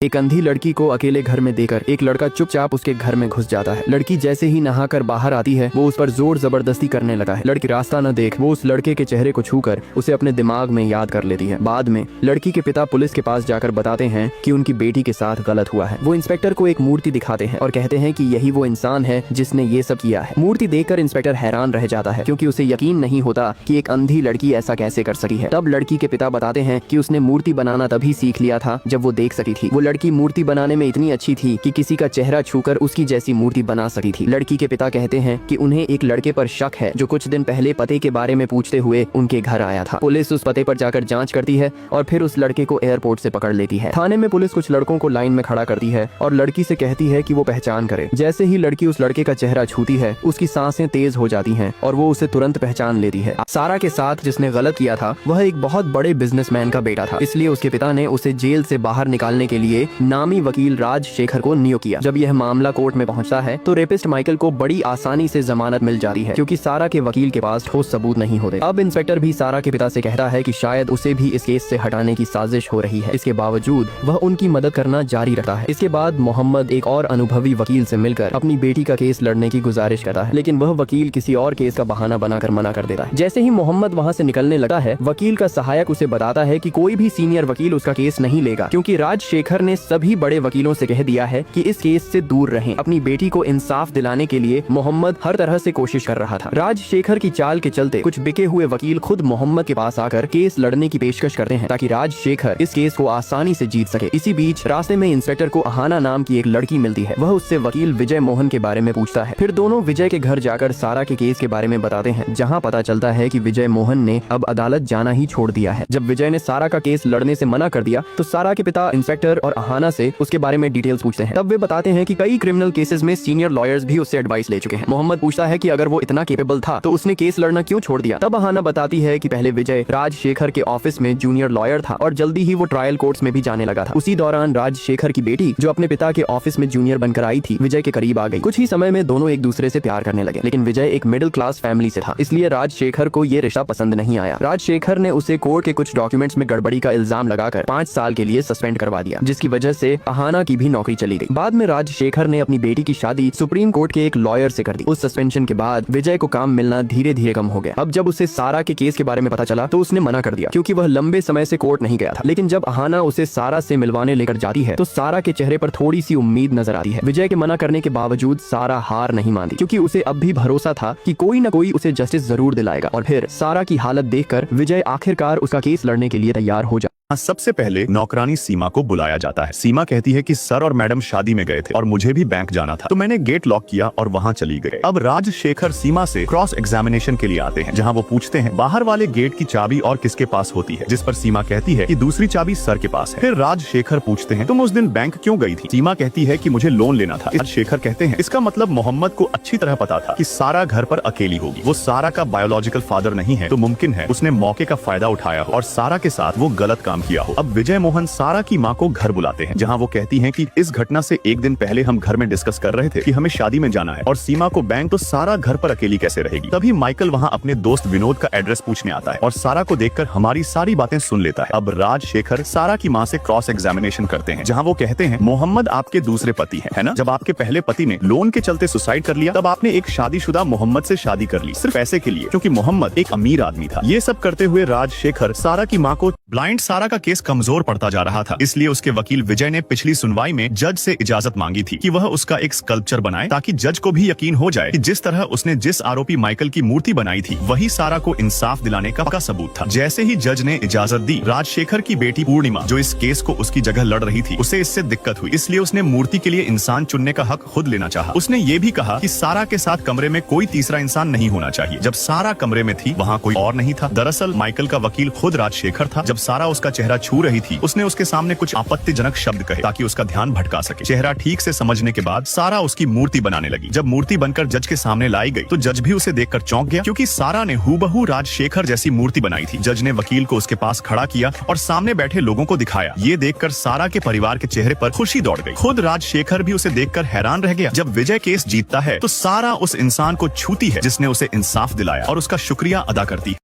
एक अंधी लड़की को अकेले घर में देकर एक लड़का चुपचाप उसके घर में घुस जाता है। लड़की जैसे ही नहाकर बाहर आती है वो उस पर जोर जबरदस्ती करने लगा है। लड़की रास्ता न देख वो उस लड़के के चेहरे को छूकर उसे अपने दिमाग में याद कर लेती है। बाद में लड़की के पिता पुलिस के पास जाकर बताते हैं कि उनकी बेटी के साथ गलत हुआ है। वो इंस्पेक्टर को एक मूर्ति दिखाते हैं और कहते हैं कि यही वो इंसान है जिसने ये सब किया है। मूर्ति देखकर इंस्पेक्टर हैरान रह जाता है क्योंकि उसे यकीन नहीं होता कि एक अंधी लड़की ऐसा कैसे कर सकी है। तब लड़की के पिता बताते हैं कि उसने मूर्ति बनाना तभी सीख लिया था जब वो देख सकी थी। वो लड़की मूर्ति बनाने में इतनी अच्छी थी कि किसी का चेहरा छूकर उसकी जैसी मूर्ति बना सकी थी। लड़की के पिता कहते हैं कि उन्हें एक लड़के पर शक है जो कुछ दिन पहले पते के बारे में पूछते हुए उनके घर आया था। पुलिस उस पते पर जाकर जांच करती है और फिर उस लड़के को एयरपोर्ट से पकड़ लेती है। थाने में पुलिस कुछ लड़कों को लाइन में खड़ा करती है और लड़की से कहती है कि वो पहचान करे। जैसे ही लड़की उस लड़के का चेहरा छूती है उसकी सांसें तेज हो जाती हैं और वो उसे तुरंत पहचान लेती है। सारा के साथ जिसने गलत किया था वह एक बहुत बड़े बिजनेसमैन का बेटा था, इसलिए उसके पिता ने उसे जेल से बाहर निकालने के लिए नामी वकील राजशेखर को नियुक्त किया। जब यह मामला कोर्ट में पहुंचता है तो रेपिस्ट माइकल को बड़ी आसानी से जमानत मिल जाती है क्योंकि सारा के वकील के पास ठोस सबूत नहीं होते। अब इंस्पेक्टर भी सारा के पिता से कहता है कि शायद उसे भी इस केस से हटाने की साजिश हो रही है। इसके बावजूद वह उनकी मदद करना जारी रखता है। इसके बाद मोहम्मद एक और अनुभवी वकील से मिलकर अपनी बेटी का केस लड़ने की गुजारिश करता है, लेकिन वह वकील किसी और केस का बहाना बनाकर मना कर देता है। जैसे ही मोहम्मद वहाँ से निकलने लगता है वकील का सहायक उसे बताता है कि कोई भी सीनियर वकील उसका केस नहीं लेगा क्योंकि राजशेखर ने सभी बड़े वकीलों से कह दिया है कि इस केस से दूर रहें। अपनी बेटी को इंसाफ दिलाने के लिए मोहम्मद हर तरह से कोशिश कर रहा था। राजशेखर की चाल के चलते कुछ बिके हुए वकील खुद मोहम्मद के पास आकर केस लड़ने की पेशकश करते हैं ताकि राजशेखर इस केस को आसानी से जीत सके। इसी बीच रास्ते में इंस्पेक्टर को अहाना नाम की एक लड़की मिलती है। वह उससे वकील विजय मोहन के बारे में पूछता है। फिर दोनों विजय के घर जाकर सारा के केस के बारे में बताते हैं, जहाँ पता चलता है कि विजय मोहन ने अब अदालत जाना ही छोड़ दिया है। जब विजय ने सारा का केस लड़ने से मना कर दिया तो सारा के पिता इंस्पेक्टर और अहाना से उसके बारे में डिटेल्स पूछते हैं। तब वे बताते हैं कि कई क्रिमिनल केसेस में सीनियर लॉयर्स भी उससे एडवाइस ले चुके हैं। मोहम्मद पूछता है कि अगर वो इतना केपेबल था तो उसने केस लड़ना क्यों छोड़ दिया। तब अहाना बताती है कि पहले विजय राजशेखर के ऑफिस में जूनियर लॉयर था और जल्दी ही वो ट्रायल कोर्ट्स में भी जाने लगा था। उसी दौरान राजशेखर की बेटी जो अपने पिता के ऑफिस में जूनियर बनकर आई थी विजय के करीब आ गई। कुछ ही समय में दोनों एक दूसरे से प्यार करने लगे, लेकिन विजय एक मिडिल क्लास फैमिली से था, इसलिए राजशेखर को ये रिश्ता पसंद नहीं आया। राजशेखर ने उसे कोर्ट के कुछ डॉक्यूमेंट्स में गड़बड़ी का इल्जाम लगाकर 5 साल के लिए सस्पेंड करवा दिया, जिसकी वजह से अहाना की भी नौकरी चली गई। बाद में राजशेखर ने अपनी बेटी की शादी सुप्रीम कोर्ट के एक लॉयर से कर दी। उस सस्पेंशन के बाद विजय को काम मिलना धीरे धीरे कम हो गया। अब जब उसे सारा के केस के बारे में पता चला तो उसने मना कर दिया क्योंकि वह लंबे समय से कोर्ट नहीं गया था। लेकिन जब अहाना उसे सारा से मिलवाने लेकर जाती है तो सारा के चेहरे पर थोड़ी सी उम्मीद नजर आती है। विजय के मना करने के बावजूद सारा हार नहीं मानती क्योंकि उसे अब भी भरोसा था कि कोई न कोई उसे जस्टिस जरूर दिलाएगा। और फिर सारा की हालत देखकर विजय आखिरकार उसका केस लड़ने के लिए तैयार हो जाता। सबसे पहले नौकरानी सीमा को बुलाया जाता है। सीमा कहती है कि सर और मैडम शादी में गए थे और मुझे भी बैंक जाना था, तो मैंने गेट लॉक किया और वहां चली गई। अब राजशेखर सीमा से क्रॉस एग्जामिनेशन के लिए आते हैं, जहां वो पूछते हैं बाहर वाले गेट की चाबी और किसके पास होती है, जिस पर सीमा कहती है कि दूसरी चाबी सर के पास है। फिर राजशेखर पूछते हैं तुम उस दिन बैंक क्यों गई थी। सीमा कहती है कि मुझे लोन लेना था। राजशेखर कहते हैं इसका मतलब मोहम्मद को अच्छी तरह पता था कि सारा घर पर अकेली होगी। वो सारा का बायोलॉजिकल फादर नहीं है तो मुमकिन है उसने मौके का फायदा उठाया हो और सारा के साथ वो गलत काम किया हो। अब विजय मोहन सारा की माँ को घर बुलाते हैं, जहाँ वो कहती हैं कि इस घटना से एक दिन पहले हम घर में डिस्कस कर रहे थे कि हमें शादी में जाना है और सीमा को बैंक, तो सारा घर पर अकेली कैसे रहेगी। तभी माइकल वहाँ अपने दोस्त विनोद का एड्रेस पूछने आता है और सारा को देखकर हमारी सारी बातें सुन लेता है। अब राजशेखर सारा की माँ से क्रॉस एग्जामिनेशन करते हैं, जहाँ वो कहते हैं मोहम्मद आपके दूसरे पति है ना। जब आपके पहले पति ने लोन के चलते सुसाइड कर लिया तब आपने एक शादीशुदा मोहम्मद से शादी कर ली सिर्फ पैसे के लिए, क्योंकि मोहम्मद एक अमीर आदमी था। ये सब करते हुए राजशेखर सारा की माँ को ब्लाइंड सारा का केस कमजोर पड़ता जा रहा था, इसलिए उसके वकील विजय ने पिछली सुनवाई में जज से इजाजत मांगी थी कि वह उसका एक स्कल्पचर बनाए ताकि जज को भी यकीन हो जाए कि जिस तरह उसने जिस आरोपी माइकल की मूर्ति बनाई थी वही सारा को इंसाफ दिलाने का पक्का सबूत था। जैसे ही जज ने इजाजत दी, राजशेखर की बेटी पूर्णिमा जो इस केस को उसकी जगह लड़ रही थी उसे इससे दिक्कत हुई, इसलिए उसने मूर्ति के लिए इंसान चुनने का हक खुद लेना चाहा। उसने ये भी कहा कि सारा के साथ कमरे में कोई तीसरा इंसान नहीं होना चाहिए। जब सारा कमरे में थी वहाँ कोई और नहीं था। दरअसल माइकल का वकील खुद राजशेखर था। जब सारा उसका चेहरा छू रही थी उसने उसके सामने कुछ आपत्तिजनक शब्द कहे ताकि उसका ध्यान भटका सके। चेहरा ठीक से समझने के बाद सारा उसकी मूर्ति बनाने लगी। जब मूर्ति बनकर जज के सामने लाई गई तो जज भी उसे देखकर चौंक गया क्योंकि सारा ने हूबहू राजशेखर जैसी मूर्ति बनाई थी। जज ने वकील को उसके पास खड़ा किया और सामने बैठे लोगों को दिखाया। ये देखकर सारा के परिवार के चेहरे पर खुशी दौड़ गई। खुद राजशेखर भी उसे देखकर हैरान रह गया। जब विजय केस जीतता है तो सारा उस इंसान को छूती है जिसने उसे इंसाफ दिलाया और उसका शुक्रिया अदा करती है।